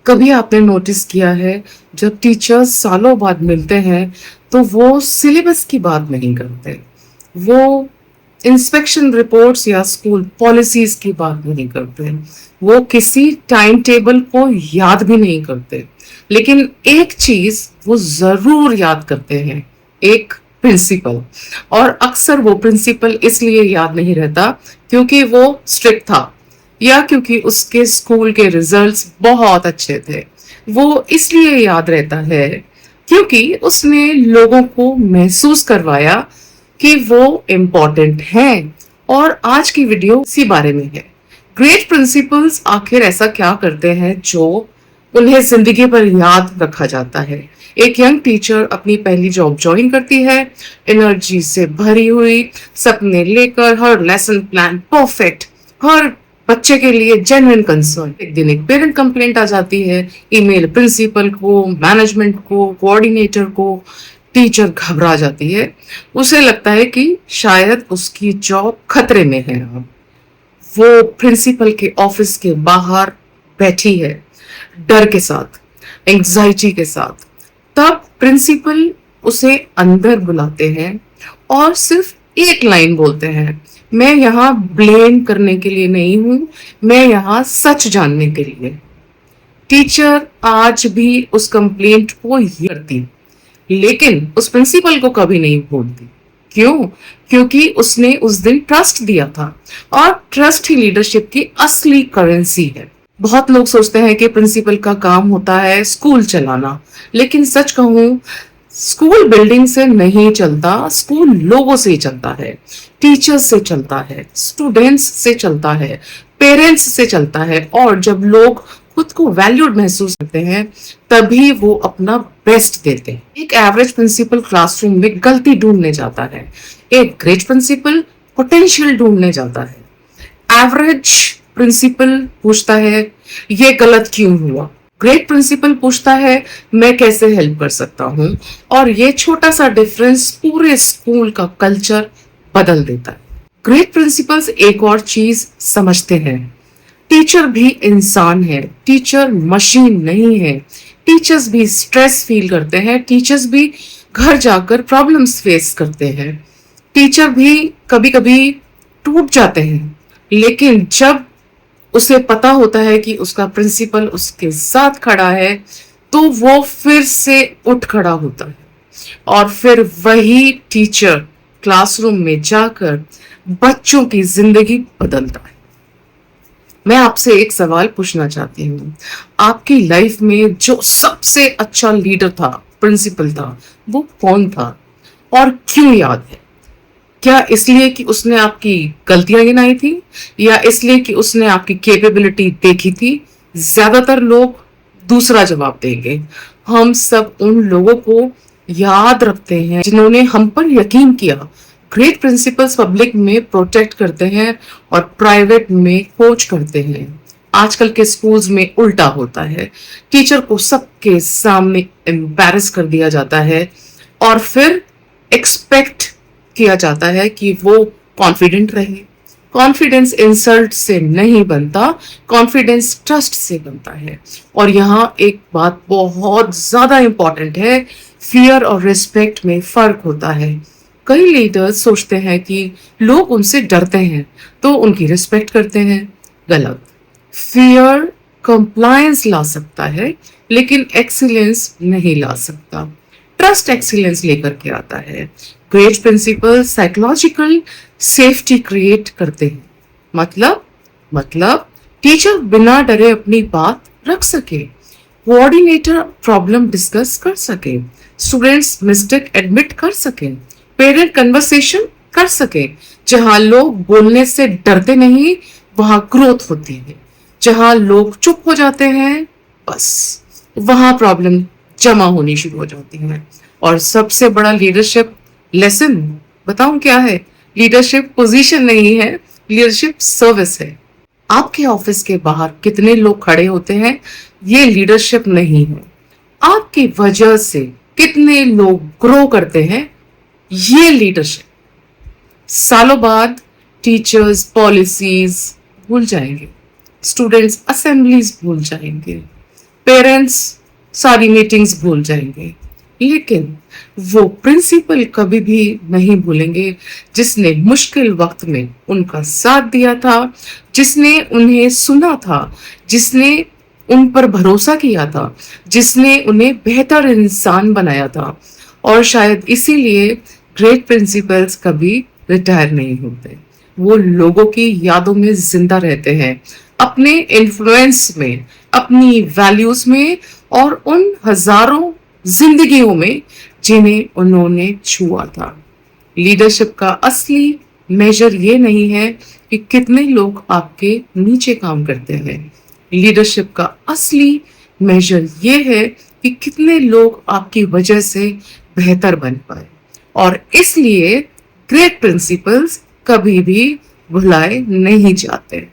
कभी आपने नोटिस किया है जब टीचर्स सालों बाद मिलते हैं तो वो सिलेबस की बात नहीं करते, वो इंस्पेक्शन रिपोर्ट्स या स्कूल पॉलिसीज की बात नहीं करते, वो किसी टाइम टेबल को याद भी नहीं करते। लेकिन एक चीज वो जरूर याद करते हैं, एक प्रिंसिपल। और अक्सर वो प्रिंसिपल इसलिए याद नहीं रहता क्योंकि वो स्ट्रिक्ट था या क्योंकि उसके स्कूल के रिजल्ट्स बहुत अच्छे थे। वो इसलिए याद रहता है क्योंकि उसने लोगों को महसूस करवाया कि वो इम्पोर्टेंट हैं। और आज की वीडियो इसी बारे में है। ग्रेट प्रिंसिपल्स आखिर ऐसा क्या करते हैं जो उन्हें जिंदगी भर याद रखा जाता है। एक यंग टीचर अपनी पहली जॉब ज्वाइन करती है, एनर्जी से भरी हुई, सपने लेकर, हर लेसन प्लान परफेक्ट, हर बच्चे के लिए जेन्युइन कंसर्न। एक दिन एक पेरेंट कंप्लेंट आ जाती है, ईमेल प्रिंसिपल को, मैनेजमेंट को, कोऑर्डिनेटर को। टीचर घबरा जाती है, उसे लगता है कि शायद उसकी जॉब खतरे में है। अब वो प्रिंसिपल के ऑफिस के बाहर बैठी है, डर के साथ, एंग्जाइटी के साथ। तब प्रिंसिपल उसे अंदर बुलाते हैं और सिर्फ एक लाइन बोलते हैं, मैं यहाँ ब्लेम करने के लिए नहीं हूं, मैं यहाँ सच जानने के लिए। टीचर आज भी उस कंप्लेंट को करती, लेकिन उस प्रिंसिपल को कभी नहीं भूलती। क्यों? क्योंकि उसने उस दिन ट्रस्ट दिया था, और ट्रस्ट ही लीडरशिप की असली करेंसी है। बहुत लोग सोचते हैं कि प्रिंसिपल का काम होता है स्कूल चलाना, लेकिन सच कहूं, स्कूल बिल्डिंग से नहीं चलता, स्कूल लोगों से चलता है, टीचर्स से चलता है, स्टूडेंट्स से चलता है, पेरेंट्स से चलता है। और जब लोग खुद को वैल्यूड महसूस करते हैं तभी वो अपना बेस्ट देते हैं। एक एवरेज प्रिंसिपल क्लासरूम में गलती ढूंढने जाता है, एक ग्रेट प्रिंसिपल पोटेंशियल ढूंढने जाता है। एवरेज प्रिंसिपल पूछता है ये गलत क्यों हुआ, ग्रेट प्रिंसिपल पूछता है मैं कैसे हेल्प कर सकता हूँ। और ये छोटा सा डिफरेंस पूरे स्कूल का कल्चर बदल देता है। ग्रेट प्रिंसिपल्स एक और चीज समझते हैं, टीचर भी इंसान है, टीचर मशीन नहीं है। टीचर्स भी स्ट्रेस फील करते हैं, टीचर्स भी घर जाकर प्रॉब्लम्स फेस करते हैं, टीचर भी कभी कभी टूट जाते हैं। लेकिन जब उसे पता होता है कि उसका प्रिंसिपल उसके साथ खड़ा है तो वो फिर से उठ खड़ा होता है, और फिर वही टीचर क्लासरूम में जाकर बच्चों की जिंदगी बदलता है। मैं आपसे एक सवाल पूछना चाहती हूँ, आपकी लाइफ में जो सबसे अच्छा लीडर था, प्रिंसिपल था, वो कौन था और क्यों याद है? क्या इसलिए कि उसने आपकी गलतियां गिनाई थी, या इसलिए कि उसने आपकी कैपेबिलिटी देखी थी? ज्यादातर लोग दूसरा जवाब देंगे। हम सब उन लोगों को याद रखते हैं जिन्होंने हम पर यकीन किया। ग्रेट प्रिंसिपल्स पब्लिक में प्रोटेक्ट करते हैं और प्राइवेट में कोच करते हैं। आजकल के स्कूल्स में उल्टा होता है, टीचर को सबके सामने एम्बैरस कर दिया जाता है और फिर एक्सपेक्ट किया जाता है कि वो कॉन्फिडेंट रहे। कॉन्फिडेंस इंसल्ट से नहीं बनता, कॉन्फिडेंस ट्रस्ट से बनता है। और यहाँ एक बात बहुत ज्यादा इंपॉर्टेंट है, फियर और रिस्पेक्ट में फर्क होता है। कई लीडर्स सोचते हैं कि लोग उनसे डरते हैं तो उनकी रिस्पेक्ट करते हैं। गलत। फियर कंप्लायंस ला सकता है लेकिन एक्सीलेंस नहीं ला सकता। ट्रस्ट एक्सीलेंस लेकर के आता है। Great principal psychological safety create करते हैं। मतलब टीचर बिना डरे अपनी बात रख सके, कोऑर्डिनेटर प्रॉब्लम डिस्कस कर सके, स्टूडेंट्स मिस्टेक एडमिट कर सके, पेरेंट कन्वर्सेशन कर सके। जहां लोग बोलने से डरते नहीं, वहां ग्रोथ होती है। जहां लोग चुप हो जाते हैं, बस वहां प्रॉब्लम जमा होनी शुरू हो जाती है। और सबसे बड़ा लीडरशिप लेसन बताऊं क्या है? लीडरशिप पोजीशन नहीं है, लीडरशिप सर्विस है। आपके ऑफिस के बाहर कितने लोग खड़े होते हैं, ये लीडरशिप नहीं है। आपकी वजह से कितने लोग ग्रो करते हैं, ये लीडरशिप। सालों बाद टीचर्स पॉलिसीज भूल जाएंगे, स्टूडेंट्स असेंबलीज भूल जाएंगे, पेरेंट्स सारी मीटिंग्स भूल जाएंगे, लेकिन वो प्रिंसिपल कभी भी नहीं भूलेंगे जिसने मुश्किल वक्त में उनका साथ दिया था, जिसने उन्हें सुना था, जिसने उन पर भरोसा किया था, जिसने उन्हें बेहतर इंसान बनाया था। और शायद इसीलिए ग्रेट प्रिंसिपल्स कभी रिटायर नहीं होते। वो लोगों की यादों में जिंदा रहते हैं, अपने इन्फ्लुएंस में, अपनी वैल्यूज में और उन हजारों जिंदगियों में जिन्हें उन्होंने छुआ था। लीडरशिप का असली मेजर ये नहीं है कि कितने लोग आपके नीचे काम करते हैं। लीडरशिप का असली मेजर ये है कि कितने लोग आपकी वजह से बेहतर बन पाए। और इसलिए ग्रेट प्रिंसिपल्स कभी भी भुलाए नहीं जाते।